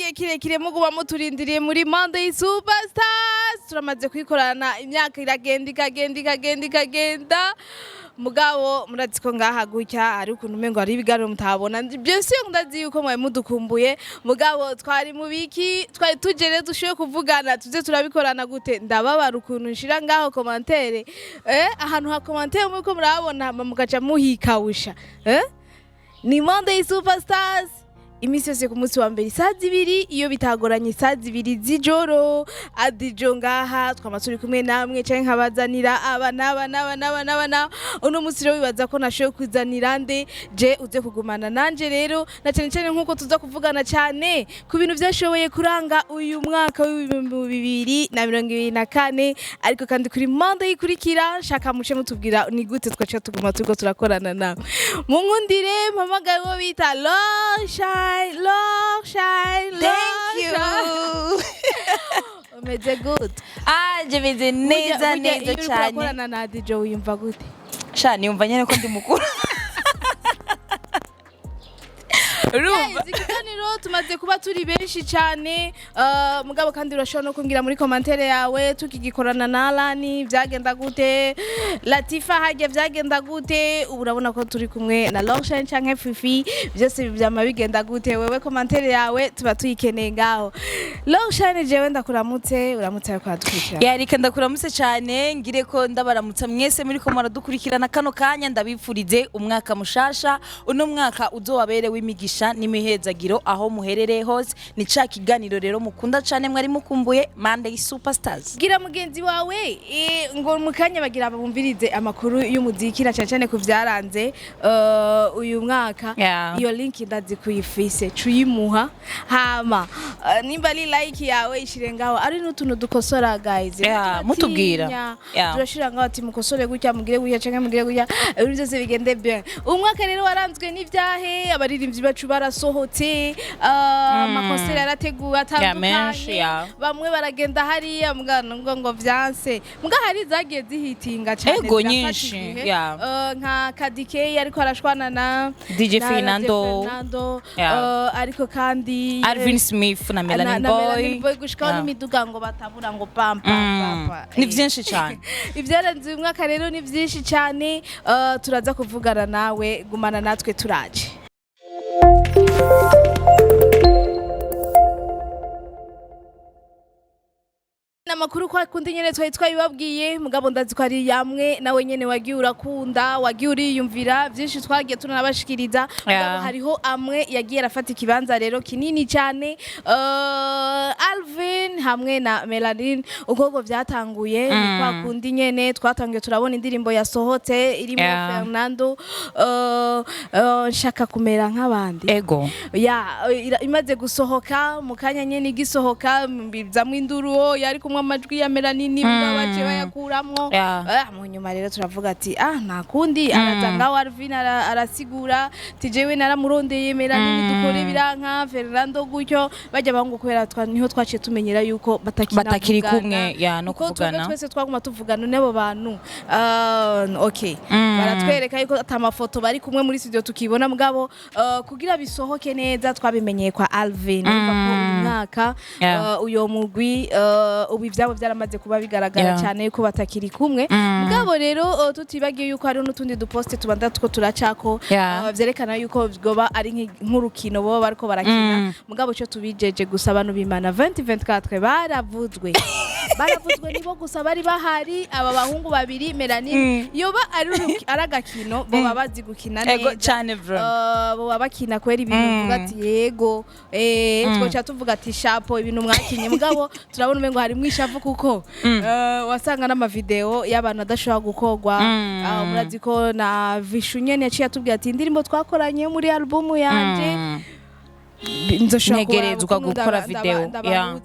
igihe kirekire muguba muturindiriye muri Monday Superstars turamaze kwikorana imyaka ikagenda mugabo muraziko ngaha gutya ari ukuntu umengo ari ibiganiro mutabona byose ndazi yuko mwaye mudukumbuye mugabo twari mu biki twari tujere dushoye kuvugana tuze turabikorana gute ndababara ukuntu nshira ngaho commentaire ahantu ha commentaire muko murabona mugaca muhikawusha ni Monday Superstars imisi yose ku munsi wa mbere saa 2 iyo bitagoranye saa 2 z'ijoro adijo ngaha twama turi kumwe namwe canke nkabazanira aba uno munsi rero bibaza ko nashoye kuzanira nde je uze kugumana nanje rero na cyane nkuko tuza kuvugana cyane ku bintu byashoboye kuranga uyu mwaka w'2024 ariko kandi kuri Monday ikurikira shaka muce mutubwira ni gute twacha tuguma turiko turakorana nawe mu nkundire mpamagaye wo bita Love shine. Thank you. Umeze good. Je meze neza cyane. Urakorana na DJ wiyumva gute? Sha niyumva nyene ko ndi mukuru. Rumva ikiganiro tumaze kuba turi benshi cyane mugabo kandi urashobora no kumbwira muri commentaire yawe tukigikorana na Alani byagenda gute Latifa hajye byagenda gute urabona ko turi kumwe na Loshine canke Fifi byose byama bigenda gute wewe commentaire yawe tuba tuyikeneye ngaho Loshine jewe ndakuramutse uramutse ariko adukurikira yarika ndakuramutse cyane ngire ko ndabaramutsa mwese muri ko maradukurikirana kano kanya ndabipfurize umwaka mushasha uno mwaka uzobabere w'imigisha n'imihezagiro aho muherereye hose ni ca kiganiro rero mukunda cyane mwari mukumbuye Monday Superstars gira mugenzi wawe ngo mukanya bagira babumvirize amakuru y'umuziki na cyane ku byaranze uyu mwaka iyo link ndazi kuyifise cuyimuha hama nimba ari like yawe ishirengaho ari n'utuntu dukosora guys mutubwira turashira ngaho ati mukosore gutya mugire gutya canke mugire gutya byose bigende bien umwaka rero waranzwe n'ivyahe abaririmbyi bacu barasohotse amakonseri yarateguwe atandukanye bamwe baragenda hariya mugana ngo vyanse muga hari zagiye zihitinga cyane ego nyinshi nka Kadike ariko arashwana na DJ Fernando ariko kandi Alvin Smith na Melanie Boy gushikaho n'imiduga ngo batabura ngo pam ni byinshi cyane ivyaranze uyu mwaka rero ni byinshi cyane turaza kuvugana nawe gumana natwe turaje Namakuru kwa kundi nyene twabibabwiye mugabo ndazi ko ari yamwe nawe nyene wagiye urakunda wagiye uriyumvira byinshi twagiye tunabashikiriza mugabo hariho amwe yagiye arafata ikibanza rero kinini cyane Alvin hamwe na Melanie ugogo byatanguye kwa kundi nyene twatangiye turabona indirimbo yasohotse irimo Fernando shaka kumera nk'abandi ego imaze gusohoka mukanya nyene igisohoka bizamwe induru yari amajwi ya Melanie bace bayakuramwo mu nyuma rero turavuga ati nta kundi arazanga Alvin arasigura tijewe naramurondeye Melanie dukore biranka Fernando gutyo bajya bangu kwera niho twaciye tumenyera yuko batakiri kumwe no kuvugana twese twaguma tuvugana n'abo bantu okay baratwereka yuko atamafoto bari kumwe muri studio tukibona mugabo kugira bisohoke neza twabimenyeye kwa Alvin umwaka uyo mugwi ibyabo byaramaze kuba bigaragara cyane yuko batakiri kumwe mugabo rero tutibagiye yuko hari n'utundi duposte tubanda two turacako byerekana yuko byoba ari nk'urukino bo bariko barakina mugabo cyo tubijeje gusa abantu bimana 2024 baravuzwe nibo gusa bari bahari aba bahungu babiri Melanie yoba ari aragakino bo babazi gukina neza cyane bro bo babakina kwera ibintu vuga ati yego twocha tuvuga ati shapo ibintu mwakinye mugabo turabona umengo hari mwishavu kuko wasanga n'amavideo y'abantu adashobora gukogwa murazi ko na Vishu nyene yaciye atubwira ati indirimbo twakoranye muri album yanje ntegerezwa gukora video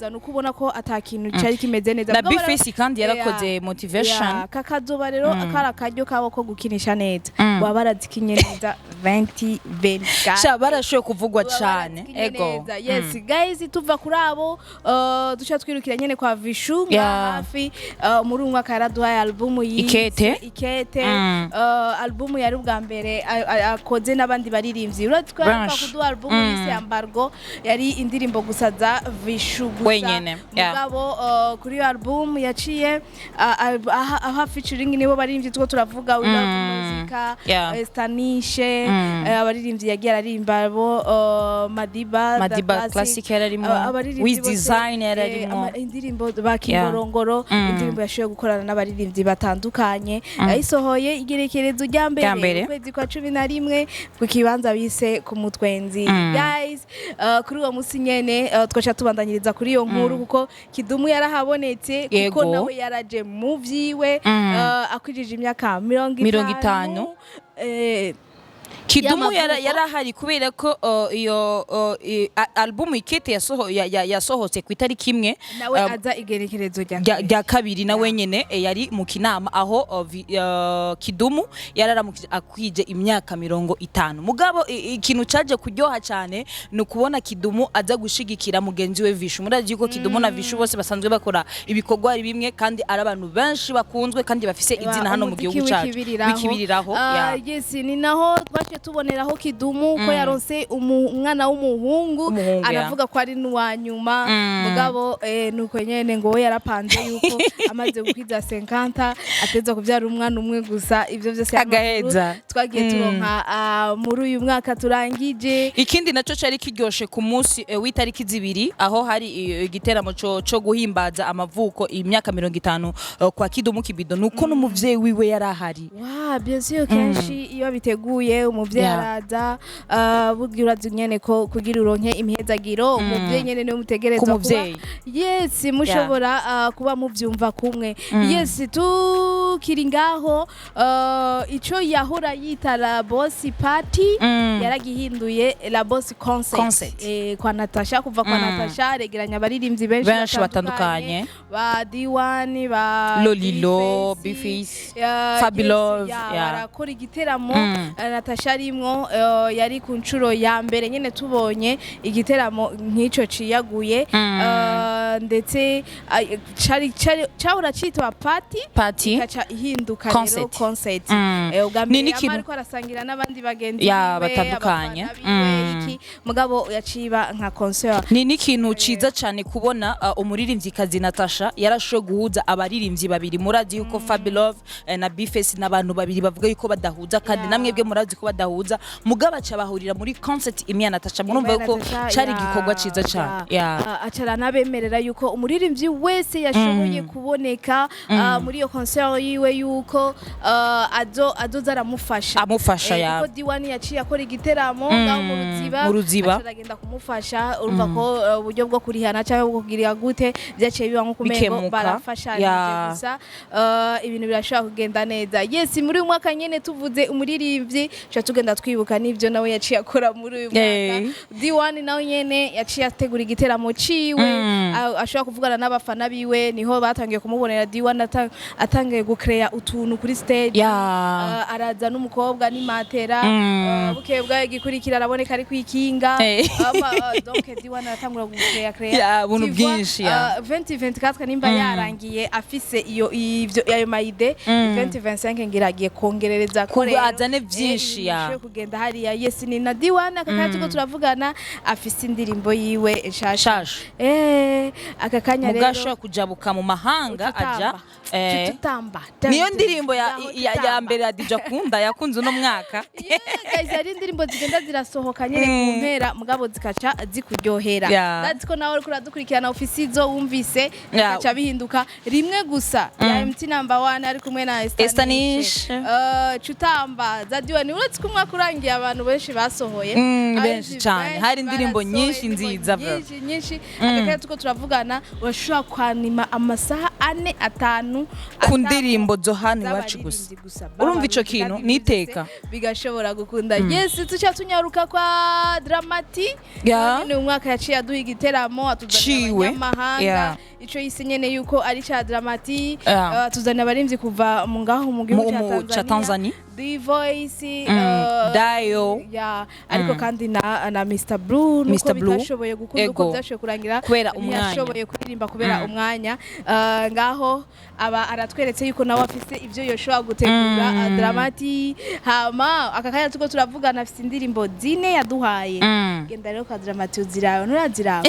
nukubona ko atakintu cyari kimeze neza na Bface kandi yarakoze motivation kakazoba rero akara kajyo kabo ko gukinisha neza wabarazikinye neza 2024 sha barashoye kuvugwa cyane ego yes guys tuva kuri abo duca twirukira nyene kwa Vishu hafi muri umwaka yaraduhaye album Ikete album yari ubwa mbere akoze n'abandi baririmbyi uratwa kuduha album yise Cargo yari indirimbo gusa za Vishu gusa Wenyene, yeah. mugabo kuri iyo album yaciye aha featuring nibo baririmbyi two turavuga We Love Muzika Yeah. Stanishe abaririmbyi yagiye aririmba bo Madiba Classic yararimo With Design yararimo indirimbo bakingorongoro indirimbo yashoboye gukorana n'abaririmbyi batandukanye yayisohoye igerekerezo rya mbere kwezi kwa 11 ku kibanza bise ku Mutwenzi guys kuri uwo musi nyene twacha tubandanyiriza kuri iyo nkuru kuko Kidumu yarahabonetse kuko nawe yaraje mu vyiwe akwijije imyaka 50 Kidumu yarahari kubera ko iyo album ikete yasohotse ku itariki imwe nawe aza igerekerezo rya kabiri nawe nyene yari mu kinama aho Kidumu yararamukije akwije imyaka 50 mugabo ikintu caje kuryoha cyane no kubona Kidumu aza gushigikira mugenzi we Vishu murazi ko Kidumu na Vishu bose basanzwe bakora ibikorwa ari bimwe kandi ari abantu benshi bakunzwe kandi bafise izina hano mu gihugu cyacu bikibiriraho yes ni naho twashe tuboneraho Kidumu ko yaronse umwana w'umuhungu aravuga ko ari nuwa nyuma mugabo nuko nyene ngo we yarapanze yuko amaze gukwiza 50 ateza kubyara umwana umwe gusa ivyo byose agaheza twagiye turonka muri uyu mwaka turangije ikindi naco cari kiryoshe ku munsi w'itariki zibiri aho hari igiteramo cyo guhimbaza amavuko imyaka 50 kwa Kidumu Kibido nuko n'umuvyeyi wiwe yarahari bien sûr kenshi iyo biteguye umuvyeyi araza burya urazi nyene ko kugira uronke imihezagiro umuvyeyi nyene niwe mutegereza kuba yes mushobora kuba muvyumva kumwe yes tukiri ngaho ico yahora yita la boss party yaragihinduye la boss concert kwa Natasha kuva kwa Natasha regeranya abaririmbyi benshi batandukanye ba D1 ba Lolilo Bifis Fabulous barakora igiteramo Natasha arimwo yari ku nshuro ya mbere nyene tubonye igiteramo nk'ico ciyaguye ndetse cyahora citwa party kaca ihinduka rero concert ugambye ariko arasangira n'abandi bagenzi batandukanye mugabo yaciba nka concert ni ikintu ciza cyane kubona umuririmvyikazi Natasha yarashoye guhuza abaririmbyi babiri murazi yuko Fabulous na Bifes n'abantu babiri bavuga yuko badahuza kandi namwebwe murazi ko badahuza mugabo aca bahurira muri concert imya Natasha murumva yuko cari gikorwa ciza cyane acara nabemerera yuko umuririmbyi wese yashoboye kuboneka muri iyo concert yiwe yuko azoza aramufasha kuko D1 yaciye akora igiteramo ngaho mu Ruziba aragenda kumufasha urumva ko uburyo bwo kurihana cyangwa bwo kugira gute byaciye biba nko kumengo barafashanya gusa ibintu birashobora kugenda neza yes muri uyu mwaka nyene tuvuze umuririmbyi cyo tugenda twibuka nivyo nawe yaciye akora muri uyu mwaka D1 nawe nyene yaciye ategura igiteramo ciwe ashobora kuvugana n'abafana biwe niho batangiye kumubonera D1 atangiye gucrea utuntu kuri stage araza n'umukobwa ni matera bukebwa gikurikira araboneka ari kwikinga donc D1 atangura gucrea buntu bwinshi 2024 nimba yarangiye afise ivyo ayo maide 2025 ngiragiye kongerereza ko azane vyinshi kugenda hariya yes ni na D1 akakanya tuko turavugana afise indirimbo yiwe nshasha akakanya rero mugasho kujabuka mu mahanga aja tutamba niyo ndirimbo ya mbere ya DJ Kunda yakunze uno mwaka guys ari indirimbo zigenda zirasohoka nyene ku mpera mugabo zikaca zikuryohera that's ko nawe kuri dukurikirana ofisi zo wumvise zikaca bihinduka rimwe gusa ya MT number 1 ari kumwe na Stanish Chutamba zadiwa ni uretse kumwa kurangiye abantu benshi basohoye benshi cyane hari indirimbo nyinshi nziza nyinshi akakaya tuko turavugana urashobora kwanima amasaha 4-5 ku ndirimbo zo hano iwacu gusa urumva ico kintu niteka bigashobora gukunda yes tuca tunyaruka kwa Dramati ni umwaka yaciye aduha igiteramo atuzana amahanga ico yise nyene yuko ari cha Dramati tuzana abarimvyi kuva mu ngaho mu gihugu cha Tanzania The Voice Dayo ariko kandi na Mr Blue nuko bitashoboye gukunda uko byashoboye kurangira kubera umwanya yashoboye kuririmba kubera umwanya ngaho aba aratweretse yuko nawe afise ivyo yoshobora gutegura Dramati hama akakanya tuko turavugana afise indirimbo zine yaduhaye genda rero ka Dramati uzirayo nurazirayo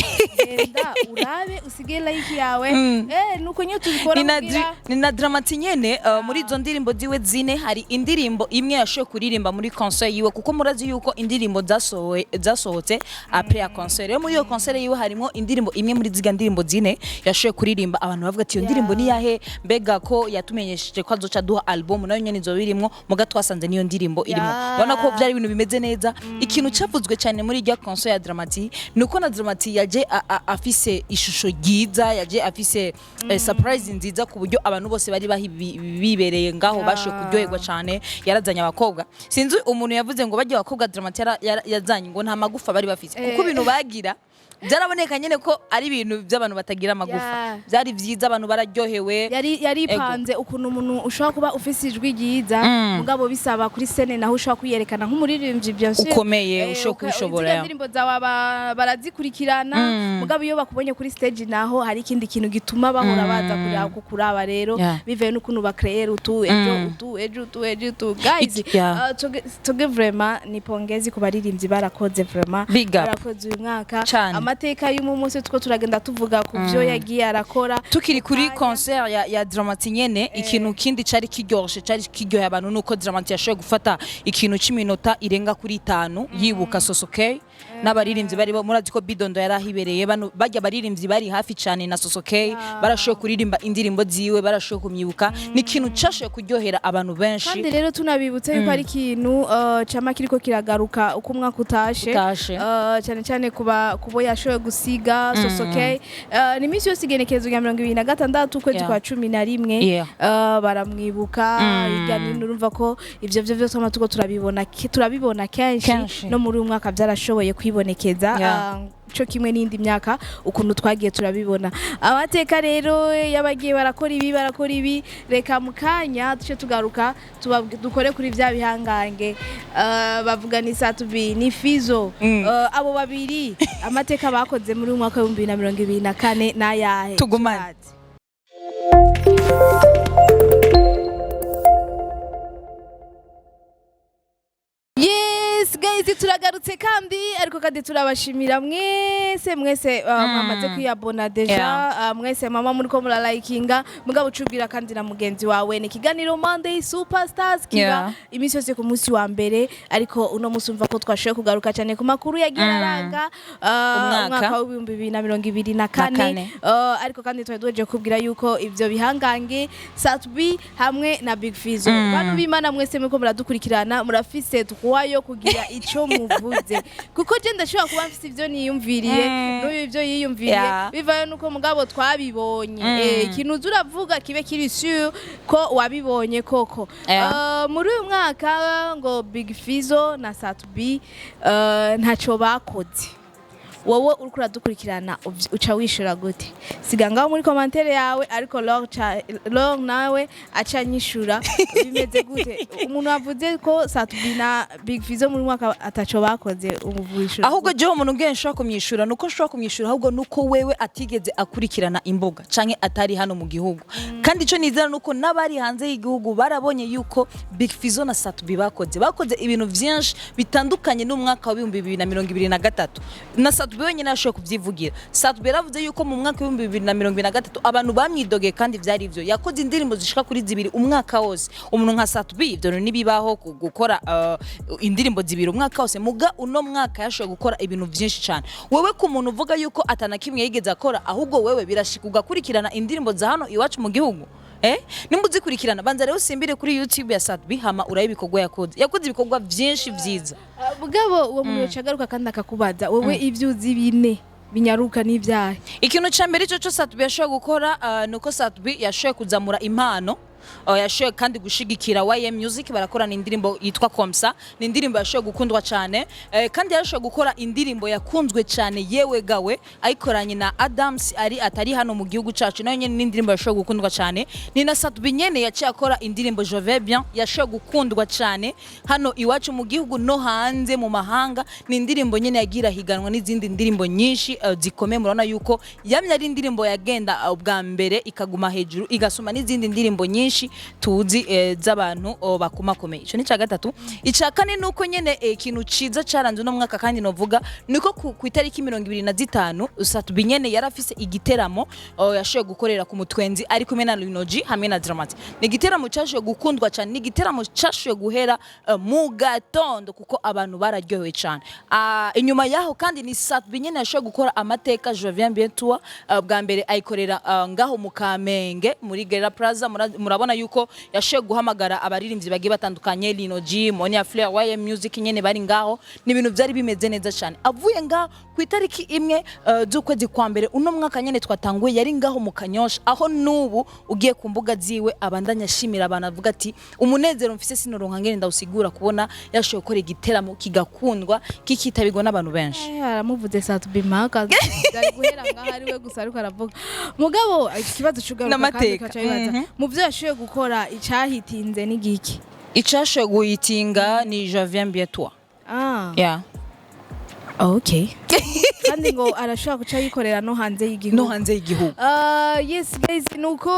genda urabe usige like yawe nuko nyo tubikora ni na Dramati nyene muri izo ndirimbo ziwe zine hari indirimbo imwe yashoye kuririmba muri concert yiwe kuko murazi yuko indirimbo zasohotse après ya concert rero muri iyo concert yiwe harimo indirimbo imwe muri ziga ndirimbo zine yashoye kuririmba abantu bavuga ati iyo ndirimbo ni yahe mbega ko yatumenyesheje ko azoca duha album nayo nyene izo birimwo muga twasanze niyo ndirimbo irimo ubona ko byari ibintu bimeze neza ikintu cyavuzwe cyane muri iryo concert ya Dramati nuko na Dramati yaje afise ishusho ryiza yaje afise surprise nziza ku buryo abantu bose bari bibereye ngaho bashoye kuryoherwa cyane yarazanye abakobwa sinzi umuntu yavuze ngo bajye abakobwa Dramati yazanye ngo nta magufa bari bafise kuko ibintu bagira byaraboneka nyene ko ari ibintu by'abantu batagira amagufa byari vyiza abantu bararyohewe yari panze ukuntu umuntu ushobora kuba ufise ijwi ryiza mugabo bisaba kuri scene naho ushobora kuyerekana nk'umuririmbyi bien sûr ukomeye ushobora kubishobora indirimbo zawe barazikurikirana mugabo iyo bakubonye kuri stage naho hari ikindi kintu gituma bahora baza kuraba rero bivuye n'ukuntu bakreer ejo guys toge vraiment ni pongezi ku baririmbyi barakoze vraiment barakoze uyu mwaka amateka y'umunsi tuko turagenda tuvuga ku byo yagiye arakora tukiri kuri concert ya Dramati nyene ikintu kindi cari kiryoheye abantu nuko Dramati yashoye gufata ikintu cy'iminota irenga kuri 5 yibuka Sosokey n'abaririmbyi bari murazi ko Bidondo yarahibereye bajya baririmbyi bari hafi cyane na Sosokey barashoye kuririmba indirimbo ziwe barashoye kumyibuka ni ikintu cyashoye kuryohera abantu benshi kandi rero tunabibutse yuko ari ikintu cama kiriko kiragaruka uko umwaka utashe cyane cyane kubo yashoye gusiga Sosokey ni misi yose igenekerezo ya 2026 ukwezi kwa 11 baramwibuka iganino urumva ko ivyo byose amatuko turabibona kenshi no muri uyu mwaka byarashoboye kwibonekeza cyo kimwe n'indi myaka ukuntu twagiye turabibona amateka rero yabagiye barakora ibi reka mukanya tuce tugaruka dukore kuri bya bihangange bavuga ni Satubi ni Fizo abo babiri amateka bakoze muri umwaka wa 2024 nayahe tugumane guys turagarutse kandi ariko kandi turabashimira mwese mwamaze kwiyabona deja mwese mama muri ko muralikinga mugabo ucubwira kandi na mugenzi wawe ni kiganiro Monday Superstars kiba imisi yose ku munsi wa mbere ariko uno munsi umva ko twashoye kugaruka cyane ku makuru yagiraranga umwaka wa 2024 ariko kandi twadoje kubwira yuko ivyo bihangange Satubi hamwe na Big Fizo bantu bimana mwese muko muradukurikirana murafise twayo kugira ico muvuze kuko je ndashobora kuba mfite ivyo niyumviriye n'uyu ivyo yiyumviriye bivaye nuko mugabo twabibonye ikintu uravuga kibe kiri sûr ko wabibonye koko muri uyu mwaka ngo Big Fizo na Satubi ntaco bakoze wowe uriko uradukurikirana uca wishura gute siga ngaho muri commentaire yawe ariko long nawe aca nyishura bimeze gute umuntu avuze ko Satubi na Big Fizo muri mwaka ataco bakoze umuvishura ahubwo je umuntu ngiye nshaka kumyishura nuko nshaka kumyishura ahubwo nuko wewe atigeze akurikirana imboga canke atari hano mu gihugu kandi ico nizera nuko nabari hanze y'igihugu barabonye yuko Big Fizo na Satubi bakoze ibintu vyinshi bitandukanye n'umwaka wa 2023 na Satubi wenyine yashoye kuvyivugira Satubi yaravuze yuko mu mwaka wa 2023 abantu bamwidoge kandi vyari ivyo yakoze indirimbo zishika kuri 2 umwaka wose umuntu nka Satubi ivyo nibibaho gukora indirimbo 2 umwaka wose muga uno mwaka yashoye gukora ibintu vyinshi cyane wewe ku muntu uvuga yuko atana kimwe yigeze akora ahubwo wewe birashika ugakurikirana indirimbo za hano iwacu mu gihugu nimba uzikurikirana banza rero usimbire kuri YouTube ya Satubi hama urayibikogwa yakoze ibikorwa vyinshi vyiza mugabo uwo muntu yacagaruka kandi akakubaza wowe ivyuzi bine binyaruka n'ivyahe ikintu ca mbere cyo Satubi yashoye gukora nuko Satubi yashoye kuzamura impano yashoboye kandi gushigikira YM Music barakorana indirimbo yitwa Komsa ni indirimbo yashoboye gukundwa cyane kandi yarashoboye gukora indirimbo yakunzwe cyane yewe gawe ayikoranye na Adams atari hano mu gihugu cacu nayo nyene n'indirimbo yashoboye gukundwa cyane ni na Satbi nyene yaciye akora indirimbo Je vais bien yashoboye gukundwa cyane hano iwacu mu gihugu no hanze mu mahanga ni indirimbo nyene yagira higanwa n'izindi ndirimbo nyinshi zikomeye murabona yuko yamye ari indirimbo yagenda ubwa mbere ikaguma hejuru igasoma n'izindi ndirimbo nyinshi tuzi z'abantu bakomakomeye ico ni ca gatatu ica kane nuko nyene ikintu ciza caranze no mwaka kandi novuga niko ku itariki 25 Satbi nyene yarafise igiteramo yashoboye gukorera ku mutwenzi ari kumwe na Linoji hamwe na Dramati ni igiteramo cyashoboye gukundwa cyane ni igiteramo cyashoboye guhera mu gatondo kuko abantu bararyohewe cyane inyuma yaho kandi ni Satbi nyene yashoboye gukora amateka Je viens bien toi bwa mbere ayikorera ngaho mu Kamenge muri Gera Plaza murabona yuko yashoboye guhamagara abaririmbyi bagiye batandukanye Linoji Monia Fleur YM Music nyene bari ngaho ni ibintu byari bimeze neza cyane avuye ngaho ku itariki imwe z'ukwezi kwa mbere uno mwaka nyene twatanguye yari ngaho mu Kanyosha aho nubu ugiye ku mbuga ziwe abandanya shimira abantu avuga ati umunezero mfise sinoronka ngene ndawusigura kubona yashoboye gukora igiteramo kigakundwa kikitabirwa n'abantu benshi aramuvuze Satbi maka ari guhera ngaho ari we gusa ariko aravuga mugabo ikibazo cyugaruka kandi kacayibaza mu byo yashoboye gukora icyahitinze n'igiki icashoboye guhitinga ni Je viens bien toi yeah okay kandi ngo arashaka guca yikorera no hanze y'igihugu yes guys nuko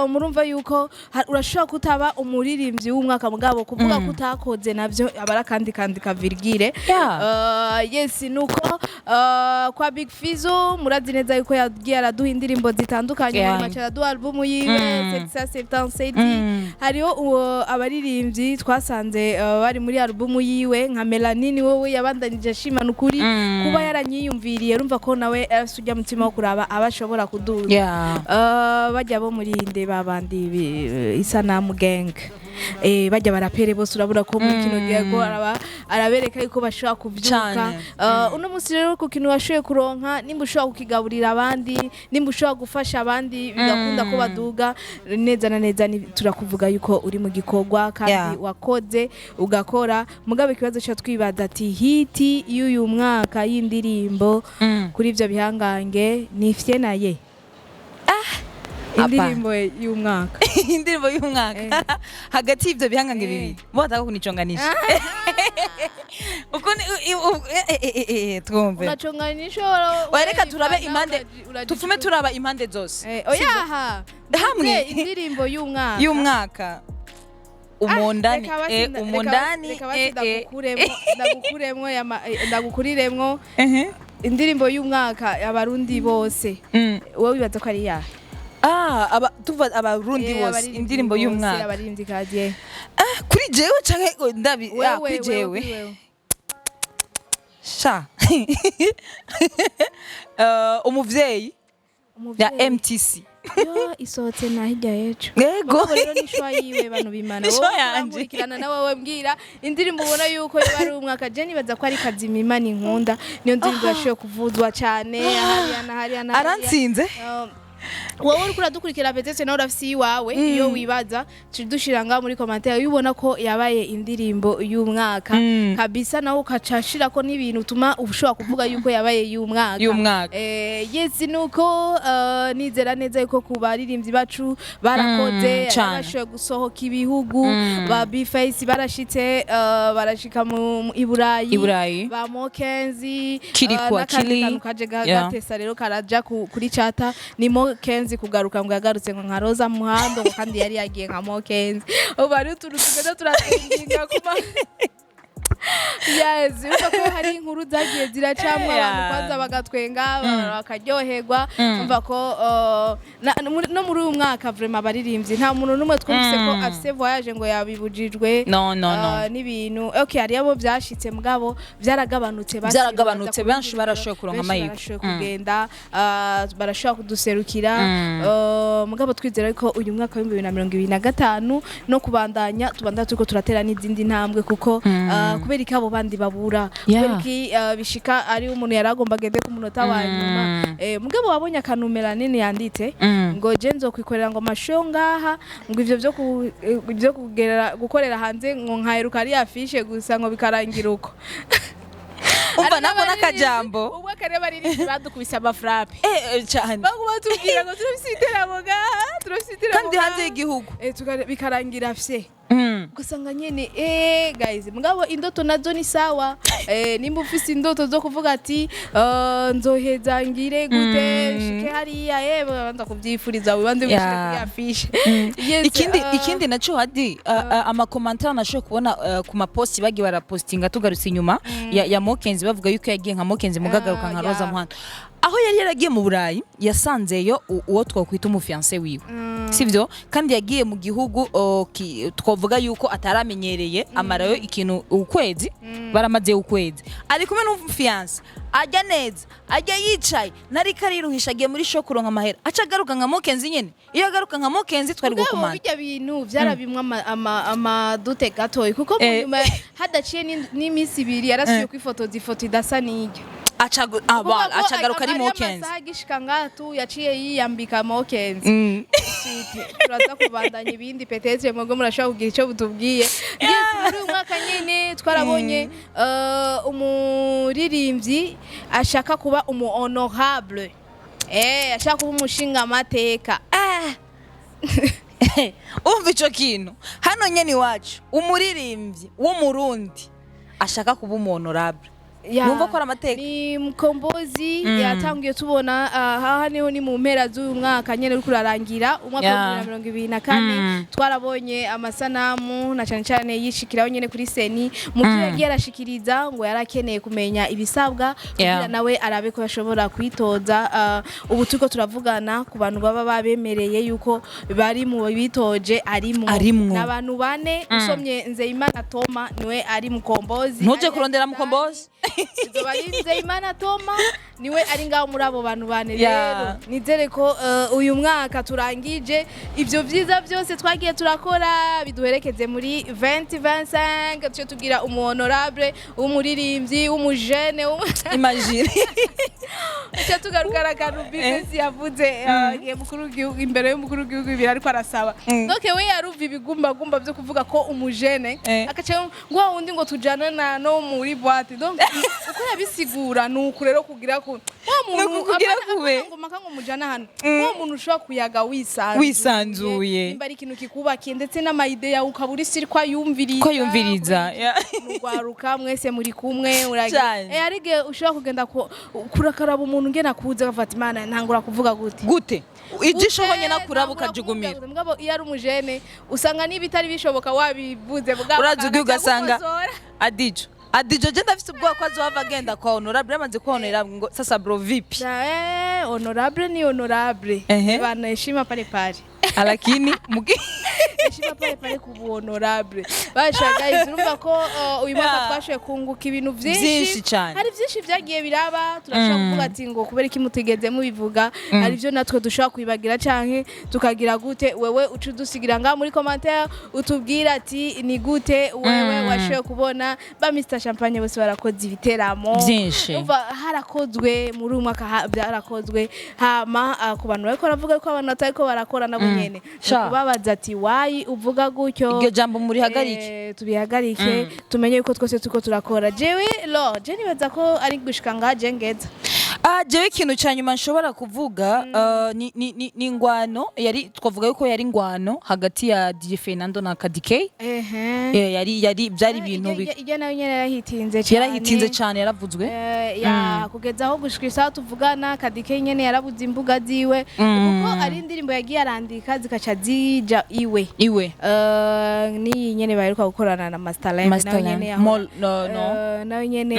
murumva yuko urashaka kutaba umuririmbyi w'umwaka mugabo kuvuga kutakoze navyo abara kandi ka virgile yes nuko kwa Big Fizzo murazi neza yuko yagiye araduha indirimbo zitandukanye mu macara du album yiwe 777 hariho abaririmbyi twasanze bari muri album yiwe nka Melanini wowe yabandanije ashimana ukuri kuba yaranyiyumviriye urumva ko nawe asujya mutima wo kuraba abashobora kuduza bajya bo muri inde babandi Isanamu gang bajya barapere bose urabura ko muri kino gihe arabereka yuko bashobora kuvyuka uno musi rero ku kintu washoye kuronka nimba ushobora kukigaburira abandi nimba ushobora gufasha abandi bigakunda ko baduga neza na neza turakuvuga yuko uri mu gikorwa kandi wakoze ugakora mugabe kibazo cyo twibaza ati hiti y'uyu mwaka y'indirimbo kuri ivyo bihangange nifye naye indirimbo y'umwaka indirimbo y'umwaka hagati y'ivyo bihangange bibiri bo bataka kuniconganisha uko twumve unaconganisha wareka turabe impande tufume turaba impande zose oyaha hamwe indirimbo y'umwaka umondani ndagukuriremwo indirimbo y'umwaka abarundi bose wowe wibaza ko ari yahe tuva abarundi bose indirimbo y'umwaka abarinzi kaje kuri jewe canke kuri jewe sha umuvyeyi ya MTC isohotse na hirya yecu yego rero nishwa yiwe bantu bimana wowe murikirana na wowe mbwira indirimbo ubona yuko ari umwaka je nibaza ko ari Kazimima nkunda niyo ndirimbo yashoye kuvuzwa cyane hariya arantsinze wowe uri kuradukurikira petese nawe urafise iwawe iyo wibaza dushira ngaho muri commentaire ubona ko yabaye indirimbo y'umwaka kabisa nawe ukacashira ko n'ibintu utuma ushobora kuvuga yuko yabaye y'umwaka yes nuko nizera neza yuko kubaririmbyi bacu barakoze bashoye gusohoka ibihugu ba Bface barashitse barashika mu Iburayi ba Mokenzi Kirikwa Kili kaje gatesa rero karaja kuri chata ni Mokenzi kugaruka ngo yagarutse nka Roza Muhando kandi yari yagiye nka Mokenzi bari turutugenda turatindinga kuma yes uko hari inkuru zagiye ziracamwa abantu kwanza bagatwenga bakaryoherwa umva ko no muri uyu mwaka vraiment abaririmbyi nta muntu numwe twumvise ko afise voyage ngo yabibujijwe no n'ibintu okay ari abo byashitse mugabo byaragabanutse benshi barashoye kuronka amahirwe kugenda barashobora kuduserukira mugabo twizera ko uyu mwaka wa 2025 no kubandanya tubandanya tuko turatera n'izindi ntambwe kuko kubera ikabo abo bandi babura Yeah. kuki bishika ari umuntu yaragomba gende ku munota wa nyuma mugabo wabonye akanumera nini yanditse ngo je nzokwikorera ngo masho ngaha ngo ivyo gukorera hanze ngo nkaheruka ari afishe gusa ngo bikarangira uko umva nako nakajambo ubwo kareba riri badukubise amafrappe cyane baguma tubwira ngo turafise iteramo ngaha turafise iteramo kandi hanze y'igihugu bikarangira fye gusanga nyene guys mugabo indoto nazo ni sawa nimba ufise indoto zo kuvuga ati nzoheza ngire gute shike hariya banza kuvyifuriza wibanze gushika kuri afishe ikindi naco hadi amakomentara nashoboye kubona ku maposti bagiye barapostinga tugarutse inyuma ya Mokenzi bavuga yuko yagiye nka Mokenzi mugagaruka nka Rosa Muhanda aho yari yaragiye mu Burayi yasanzeyo uwo twakwita umufiance wiwe sivyo kandi yagiye mu gihugu twavuga yuko ataramenyereye amarayo ikintu ukwezi baramaze ukwezi ari kumwe n'umufiance ajya neza ajya yicaye nari kariruhisha agiye muri show kuronka amahera aca agaruka nka Mokenzi nyene iyo agaruka nka Mokenzi twari gukomana bijya bintu byarabimwe amadute gatoyi kuko mu nyuma hadaciye n'iminsi ibiri yarasuye kwifotoza ifoto idasa n'iryo acagaruka ari Mokenzi agishika ngatu yaciye yiyambika Mokenzi turaza kubandanya ibindi petetre mwego murashaka kugira ico butubwiye muri uyu mwaka nyene twarabonye umuririmbyi ashaka kuba umu honorable ashaka kuba umushinga amateka umva ico kintu hano nyene iwacu umuririmbyi w'umurundi ashaka kuba umu honorable numva ko amateka ni Mkombozi yatangiye tubona aha niho ni mu mpera z'uyu mwaka nyene uri kurarangira umwaka wa 2024 twarabonye amasanamu na cyane cyane yishikiraho nyene kuri seni mu gihe yagiye arashikiriza ngo yarakeneye kumenya ibisabwa kugira nawe arabe ko yashobora kwitoza ubu tuko turavugana ku bantu baba babemereye yuko bari mu bitoje arimwo n'abantu bane usomye Nzeyimana Toma niwe ari Mkombozi ntuje kurondera Mkombozi Nzeyimana Toma niwe ari ngaho muri abo bantu bane rero nizere ko uyu mwaka turangije ivyo vyiza byose twagiye turakora biduherekeze muri 2025 cyo tugira umu honorable umuririmbyi umujene imagine cyo tugarukara kanu business yavuze mukuru w'igihugu imbere y'umukuru w'igihugu ibiri ariko arasaba donc we yaruva ibigumba byo kuvuga ko umujene akace ngo wundi ngo tujana na no muri boîte donc uko yabisigura nuko rero kugira ko ngoma kango mujana hano uwo muntu ushobora kuyaga wisanzuye imbari ikintu kikubakiye ndetse n'amayide yawe ukaburi siri kwa yumviriza rwaruka mwese muri kumwe uragira arige ushobora kugenda kurakaraba umuntu ngena kuza gafata Imana ntangura kuvuga gute ijisho honye nakuraba ukajugumira mugabo iyo ari umujene usanga n'ibitari bishoboka wabivuze mugabo urazugi ugasanga Adijo je ndafite ubwo ko azohava agenda kwa honorable amaze ko honorable ngo sasa bro vipi honorable ni honorable bana heshima pale lakini heshima pale ku honorable basha guys urumva ko uyu mwaka twashoye kunguka ibintu byinshi cyane hari byinshi byagiye biraba turashaka kuvuga ati ngo kubera iki mutegeze mu bivuga hari byo natwe dushaka kwibagira canke tukagira gute wewe ucu dusigira nga muri commentaire utubwira ati ni gute wewe washoye kubona ba Mr Champagne bose barakoze ibiteramo byinshi umva harakozwe muri uyu mwaka byarakozwe hama ku bantu bariko baravuga ko abantu batariko barakora nabo nyene kubabaza ati wayi uvuga gutyo iryo jambo muri hagarike tubihagarike tumenye yuko twese tuko turakora jewe je nibaza ko ari gushika ngaje ngeza jewe ikintu cyanyuma nshobora kuvuga ni ingwano yari twavuga yuko yari ingwano hagati ya DJ Fernando na Kadike yari byari ibintu ijya nayo nyene yarahitinze cyane yaravuzwe kugeza aho gushikisa tuvugana Kadike nyene yarabuze imbuga ziwe kuko ari indirimbo yagiye arandika zikaca zija iwe ni nyene baheruka gukorana na Masterland nayo nyene nayo nyene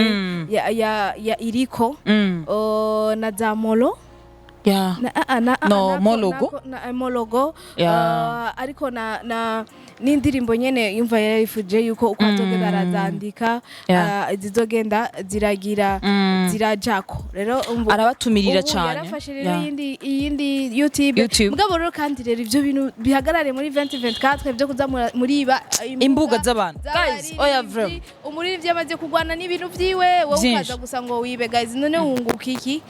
ya iriko na Zamolo Yeah. No, Mologo. Mologo. Yeah. Ariko na n'indirimbo nyene yumva yarifuje yuko uko azogenda arazandika zizogenda zirajako rero arabatumirira cyane yarafashe rero iyindi YouTube mugabo rero kandi rero ivyo bintu bihagarare muri 2024 byo kuza muri imbuga z'abantu guys oya vre umuririmbyi amaze kugwana n'ibintu vyiwe wowe ukaza gusa ngo wibe guys none wunguka iki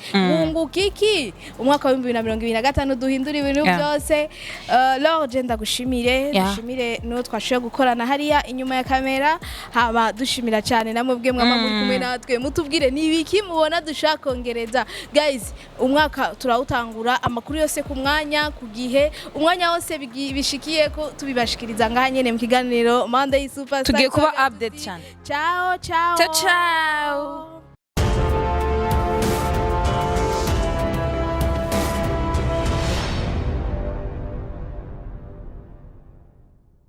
umwaka wa 2025 duhindura ibintu byose Lord ndagushimire no twashoye gukorana hariya inyuma ya kamera haba dushimira cyane namubwe mwama muri kumwe natwe mutubwire nibiki mubona dushaka kongereza guys umwaka turawutangura amakuru yose ku mwanya ku gihe umwanya wose bishikiye ko tubibashikiriza ngaha nyene mu kiganiro Monday Super tugiye kuba update cyane ciao ciao